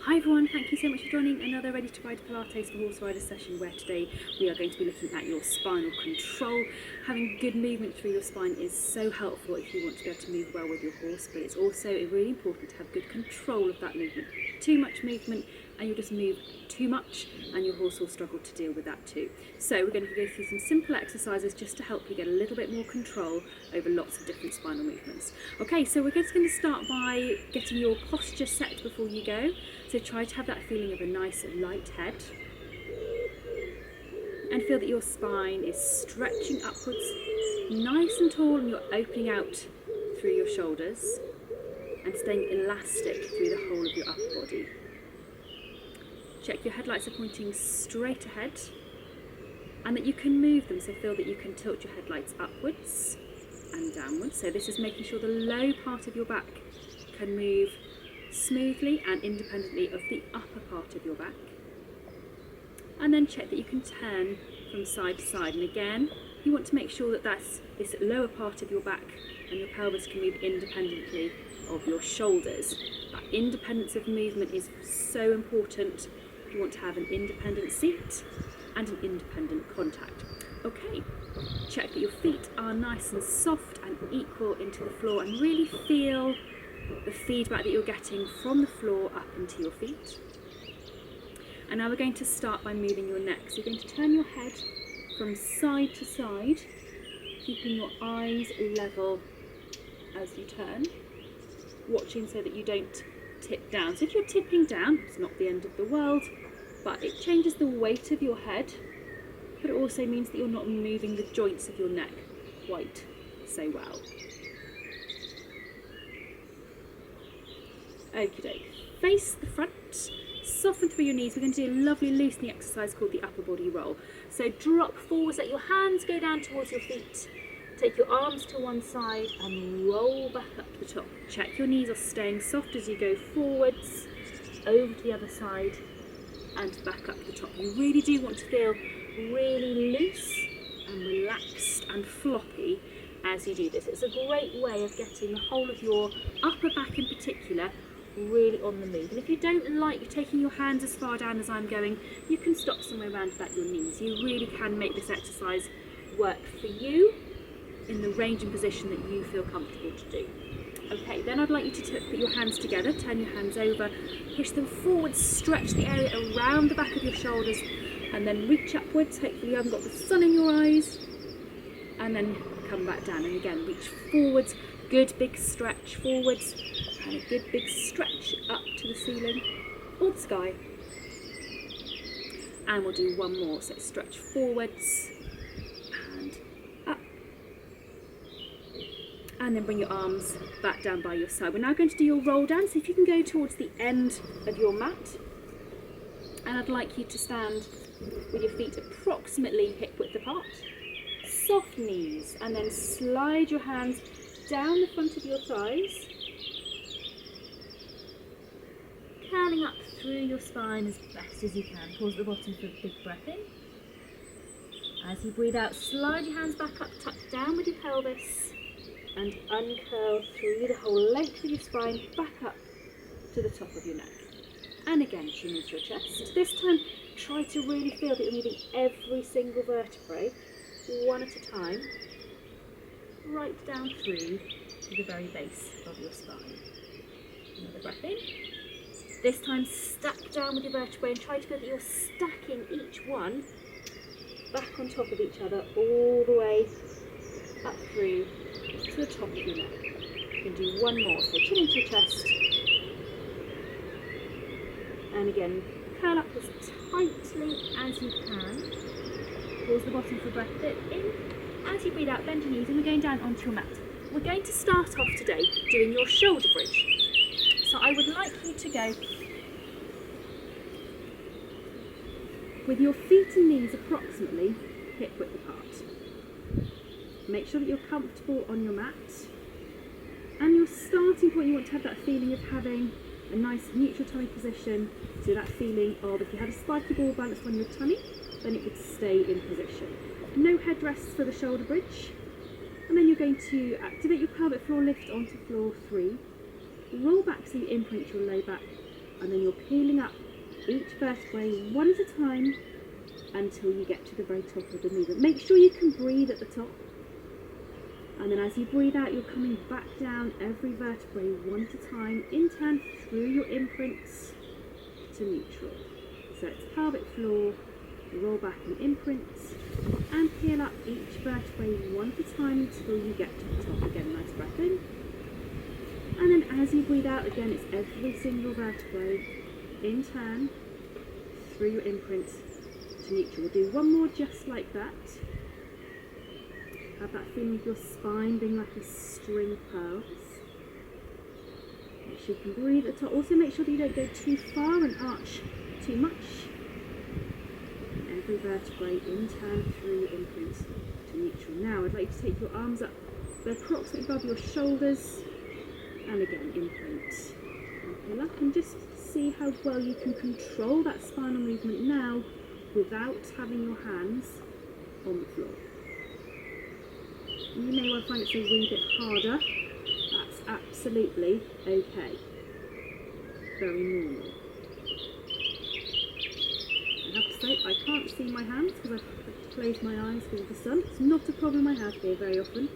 Hi everyone, thank you so much for joining another Ready to Ride Pilates for Horse Riders session, where today we are going to be looking at your spinal control. Having good movement through your spine is so helpful if you want to be able to move well with your horse, but it's also really important to have good control of that movement. Too much movement and you'll just move too much and your horse will struggle to deal with that too. So we're going to go through some simple exercises just to help you get a little bit more control over lots of different spinal movements. Okay, so we're just going to start by getting your posture set before you go. So try to have that feeling of a nice light head and feel that your spine is stretching upwards nice and tall, and you're opening out through your shoulders and staying elastic through the whole of your upper body. Check your headlights are pointing straight ahead and that you can move them, so feel that you can tilt your headlights upwards and downwards. So this is making sure the low part of your back can move smoothly and independently of the upper part of your back. And then check that you can turn from side to side, and again you want to make sure that this lower part of your back and your pelvis can move independently of your shoulders. That independence of movement is so important. You want to have an independent seat and an independent contact. Okay, check that your feet are nice and soft and equal into the floor, and really feel the feedback that you're getting from the floor up into your feet. And now we're going to start by moving your neck. So you're going to turn your head from side to side, keeping your eyes level as you turn, watching so that you don't tip down. So if you're tipping down, it's not the end of the world, but it changes the weight of your head, but it also means that you're not moving the joints of your neck quite so well. Okie doke. Face the front, soften through your knees. We're going to do a lovely loosening exercise called the upper body roll. So drop forwards, let your hands go down towards your feet. Take your arms to one side and roll back up to the top. Check your knees are staying soft as you go forwards, over to the other side and back up to the top. You really do want to feel really loose and relaxed and floppy as you do this. It's a great way of getting the whole of your upper back in particular really on the move. And if you don't like taking your hands as far down as I'm going, you can stop somewhere around about your knees. You really can make this exercise work for you in the range and position that you feel comfortable to do. Okay, then I'd like you to put your hands together, turn your hands over, push them forward, stretch the area around the back of your shoulders, and then reach upwards. Hopefully you haven't got the sun in your eyes, and then come back down, and again reach forwards, good big stretch forwards, and a good big stretch up to the ceiling or the sky. And we'll do one more, so stretch forwards and up, and then bring your arms back down by your side. We're now going to do your roll down, so if you can go towards the end of your mat, and I'd like you to stand with your feet approximately hip width apart, soft knees, and then slide your hands down the front of your thighs, curling up through your spine as best as you can. Pause at the bottom for a big breath in. As you breathe out, slide your hands back up, tuck down with your pelvis, and uncurl through the whole length of your spine, back up to the top of your neck. And again, chin into your chest. This time, try to really feel that you're moving every single vertebrae, one at a time, right down through to the very base of your spine. Another breath in. This time, stack down with your vertebrae and try to feel that you're stacking each one back on top of each other, all the way up through to the top of your neck. You can do one more, so chin into your chest. And again, curl up as tightly as you can. Pause the bottom for a breath in. As you breathe out, bend your knees, and we're going down onto your mat. We're going to start off today doing your shoulder bridge. So I would like you to go with your feet and knees approximately hip width apart. Make sure that you're comfortable on your mat. And your starting point, you want to have that feeling of having a nice neutral tummy position. So that feeling of, if you had a spiky ball balanced on your tummy, then it would stay in position. No headrests for the shoulder bridge. And then you're going to activate your pelvic floor lift onto floor 3. Roll back so you imprint your low back and then you're peeling up each vertebrae one at a time until you get to the very top of the movement. Make sure you can breathe at the top, and then as you breathe out, you're coming back down every vertebrae one at a time, in turn through your imprints to neutral. So it's pelvic floor, roll back and imprints, and peel up each vertebrae one at a time until you get to the top. Again, nice breath in. And then as you breathe out, again, it's every single vertebrae in turn through your imprints to neutral. We'll do one more just like that. Have that feeling of your spine being like a string of pearls. Make sure you can breathe at the top. Also make sure that you don't go too far and arch too much. Every vertebrae in turn through your imprints to neutral. Now I'd like you to take your arms up, they're approximately above your shoulders, and again imprint. And pull up and just see how well you can control that spinal movement now without having your hands on the floor. You may well find it's a wee bit harder. That's absolutely okay. Very normal. I have to say, I can't see my hands because I've closed my eyes because of the sun. It's not a problem I have here very often.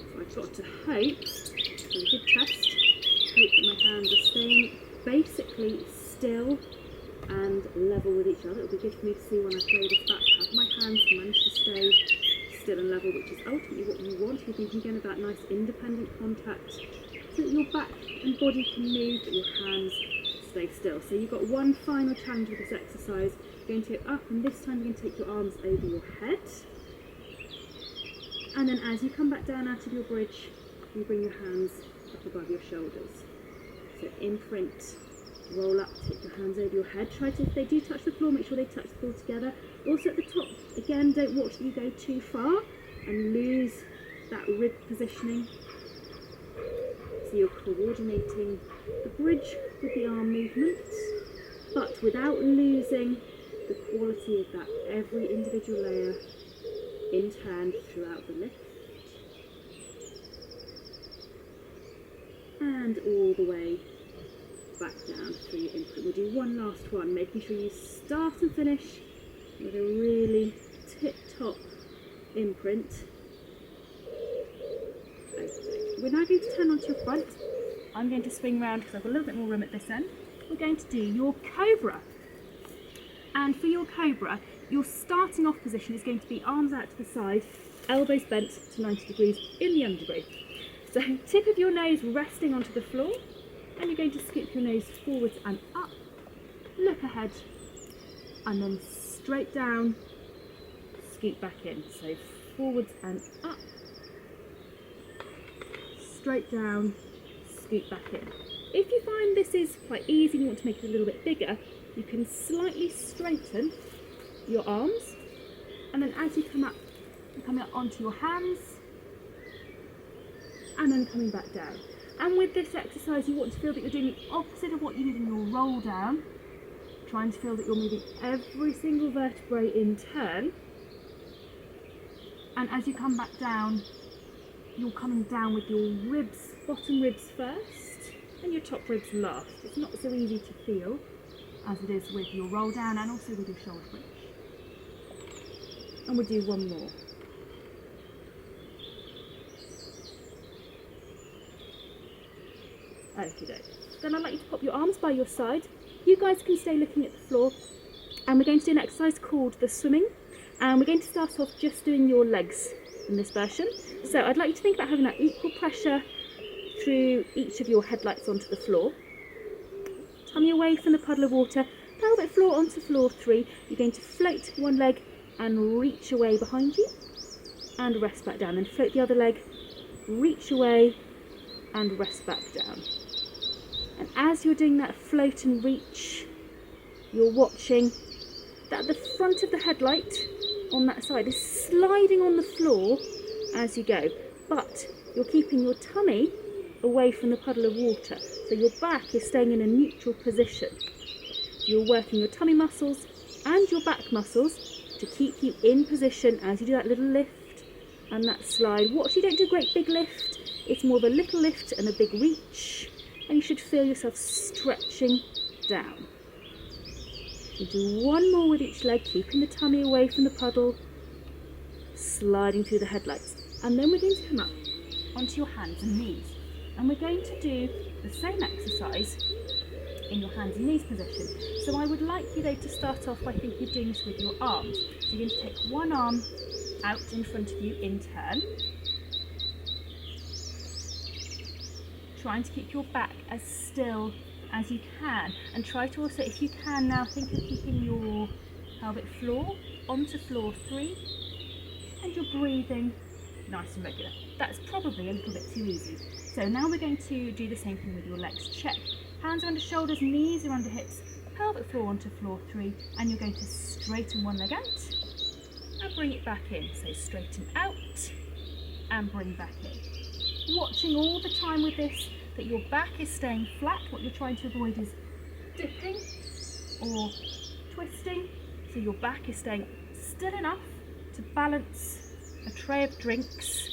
So I've got to hope, it's a good test, hope that my hands are staying basically still and level with each other. It'll be good for me to see when I play this back. Have my hands managed to stay still and level, which is ultimately what you want. You're thinking again of that nice independent contact so that your back and body can move but your hands stay still. So you've got one final challenge with this exercise. You're going to go up, and this time you're going to take your arms over your head, and then as you come back down out of your bridge, you bring your hands up above your shoulders. So imprint, roll up, take your hands over your head. Try to, if they do touch the floor, make sure they touch the floor together. Also at the top, again, don't watch that you go too far and lose that rib positioning. So you're coordinating the bridge with the arm movements, but without losing the quality of that every individual layer in turn throughout the lift. And all the way back down through your imprint. We'll do one last one, making sure you start and finish with a really tip-top imprint. Okay. We're now going to turn onto your front. I'm going to swing round because I've got a little bit more room at this end. We're going to do your Cobra. And for your Cobra, your starting off position is going to be arms out to the side, elbows bent to 90 degrees in the undergrowth. So tip of your nose resting onto the floor, and you're going to scoop your nose forwards and up, look ahead, and then straight down, scoop back in. So forwards and up, straight down, scoop back in. If you find this is quite easy and you want to make it a little bit bigger, you can slightly straighten your arms, and then as you come up, you're coming up onto your hands, and then coming back down. And with this exercise, you want to feel that you're doing the opposite of what you did in your roll down, trying to feel that you're moving every single vertebrae in turn, and as you come back down, you're coming down with your ribs, bottom ribs first, and your top ribs last. It's not so easy to feel as it is with your roll down and also with your shoulder bridge. And we'll do one more. Okie doke. Then I'd like you to pop your arms by your side. You guys can stay looking at the floor, and we're going to do an exercise called the swimming, and we're going to start off just doing your legs in this version. So I'd like you to think about having that equal pressure through each of your headlights onto the floor. Tummy away from the puddle of water, pelvic floor onto floor 3. You're going to float one leg and reach away behind you and rest back down. Then float the other leg, reach away and rest back down. And as you're doing that float and reach, you're watching that the front of the headlight on that side is sliding on the floor as you go, but you're keeping your tummy away from the puddle of water, so your back is staying in a neutral position. You're working your tummy muscles and your back muscles to keep you in position as you do that little lift and that slide. Watch you don't do a great big lift, it's more of a little lift and a big reach, and you should feel yourself stretching down. You do one more with each leg, keeping the tummy away from the puddle, sliding through the headlights. And then we're going to come up onto your hands and knees. And we're going to do the same exercise in your hands and knees position. So I would like you though to start off by thinking of doing this with your arms. So you're going to take one arm out in front of you in turn, trying to keep your back as still as you can, and try to also, if you can now, think of keeping your pelvic floor onto floor 3, and you're breathing nice and regular. That's probably a little bit too easy. So now we're going to do the same thing with your legs. Check. Hands are under shoulders, knees are under hips, pelvic floor onto floor 3, and you're going to straighten one leg out and bring it back in. So straighten out and bring back in. Watching all the time with this that your back is staying flat. What you're trying to avoid is dipping or twisting, so your back is staying still enough to balance a tray of drinks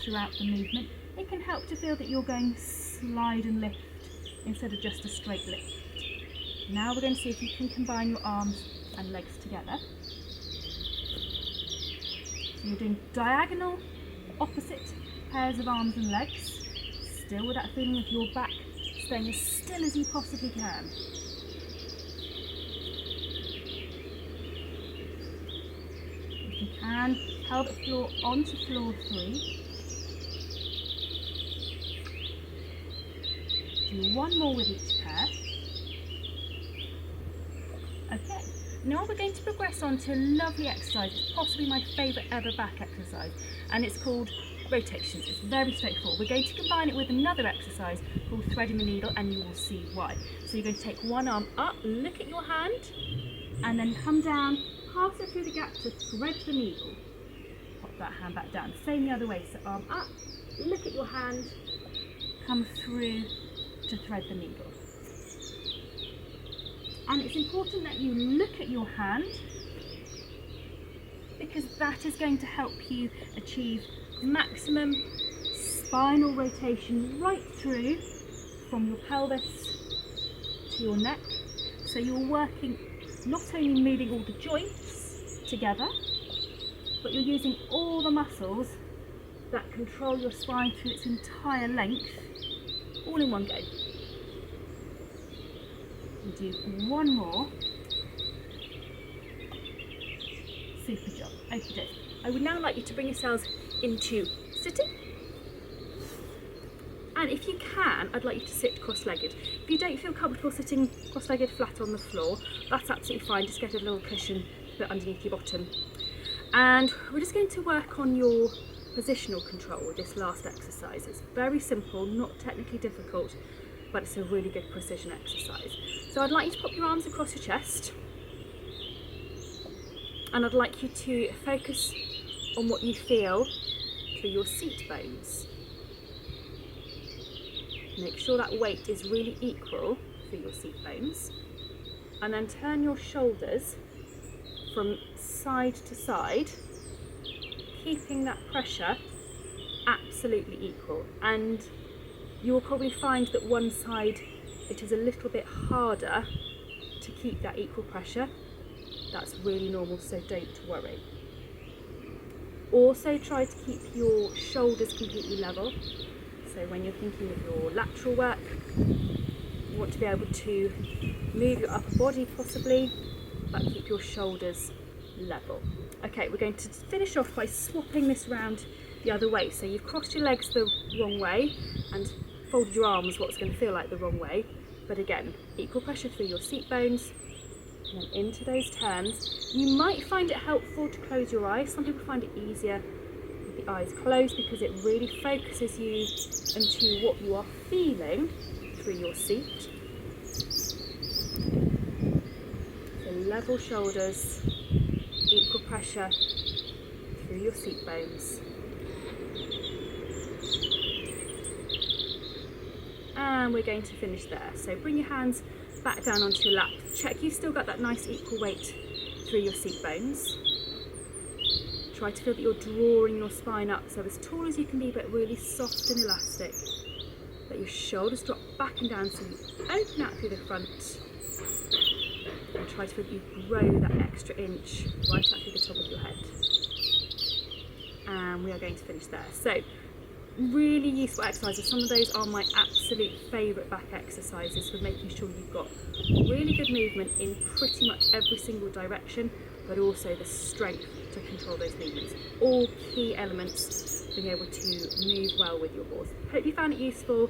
throughout the movement. It can help to feel that you're going slide and lift instead of just a straight lift. Now we're going to see if you can combine your arms and legs together. So you're doing diagonal opposite pairs of arms and legs, still with that feeling of your back staying as still as you possibly can. If you can, pelvic floor onto floor 3. Do one more with each pair. Okay, now we're going to progress on to a lovely exercise. It's possibly my favourite ever back exercise, and it's called rotations. It's very straightforward. We're going to combine it with another exercise called threading the needle, and you will see why. So you're going to take one arm up, look at your hand, and then come down, pass it through the gap to thread the needle. Pop that hand back down. Same the other way. So arm up, look at your hand, come through to thread the needle. And it's important that you look at your hand, because that is going to help you achieve maximum spinal rotation right through from your pelvis to your neck. So you're working, not only moving all the joints together, but you're using all the muscles that control your spine through its entire length, all in one go. You do one more. Super job. Okay, I would now like you to bring yourselves into sitting. And if you can, I'd like you to sit cross-legged. If you don't feel comfortable sitting cross-legged flat on the floor, that's absolutely fine. Just get a little cushion to put underneath your bottom. And we're just going to work on your positional control with this last exercise. It's very simple, not technically difficult, but it's a really good precision exercise. So I'd like you to pop your arms across your chest, and I'd like you to focus on what you feel through your seat bones. Make sure that weight is really equal for your seat bones, and then turn your shoulders from side to side, keeping that pressure absolutely equal. And you'll probably find that one side it is a little bit harder to keep that equal pressure. That's really normal, so don't worry. Also try to keep your shoulders completely level. So when you're thinking of your lateral work, you want to be able to move your upper body possibly, but keep your shoulders level. Okay, we're going to finish off by swapping this round the other way. So you've crossed your legs the wrong way and folded your arms what's going to feel like the wrong way. But again, equal pressure through your seat bones and then into those turns. You might find it helpful to close your eyes. Some people find it easier with the eyes closed because it really focuses you into what you are feeling through your seat. So level shoulders, equal pressure through your seat bones. And we're going to finish there. So bring your hands back down onto your lap. Check you've still got that nice equal weight through your seat bones. Try to feel that you're drawing your spine up, so as tall as you can be, but really soft and elastic. Let your shoulders drop back and down so you open out through the front. And try to really grow that extra inch right up through the top of your head. And we are going to finish there. So, really useful exercises. Some of those are my absolute favourite back exercises for making sure you've got really good movement in pretty much every single direction, but also the strength to control those movements. All key elements being able to move well with your horse. Hope you found it useful.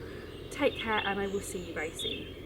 Take care, and I will see you very soon.